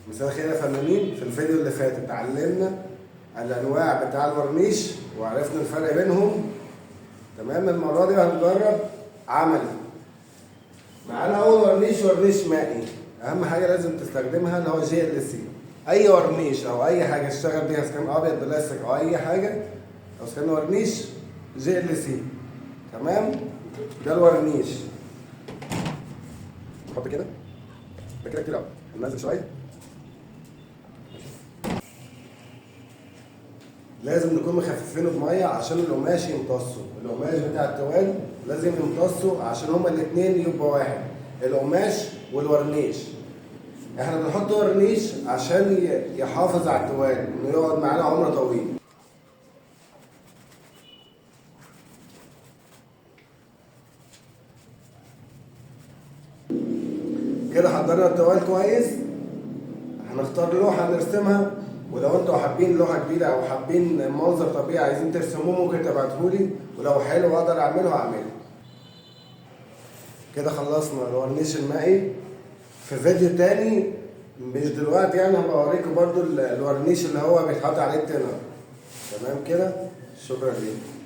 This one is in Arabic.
مساء الخير يا فنانين. في الفيديو اللي فات اتعلمنا الانواع بتاع الورنيش وعرفنا الفرق بينهم. تمام. المره دي هنجرب عملي. معانا اول ورنيش مائي. اهم حاجه لازم تستخدمها اللي هو GLC. اي ورنيش او اي حاجه تشتغل بيها، سكان ابيض بلاستيك او اي حاجه، او سكان ورنيش GLC. تمام. ده الورنيش. نحط كده ده كده كتير قوي، ننزل شويه. لازم نكون مخففينه بميه عشان القماش يمتصه. القماش بتاع التوال لازم يمتصه عشان هما الاثنين يبقوا واحد، القماش والورنيش. احنا بنحط ورنيش عشان يحافظ على التوال انه يقعد معانا عمر طويل. كده حضرنا التوال كويس. هنختار لوحه نرسمها، ولو انتوا حابين لوحه جديده او حابين منظر طبيعي عايزين ترسموه ممكن تبعتهولي، ولو حلو اقدر اعمله. كده خلصنا الورنيش المائي. في فيديو تاني مش دلوقتي يعني هبقى اوريكم برضو الورنيش اللي هو بيتحط عليه التنر. تمام كده. شكرا ليك.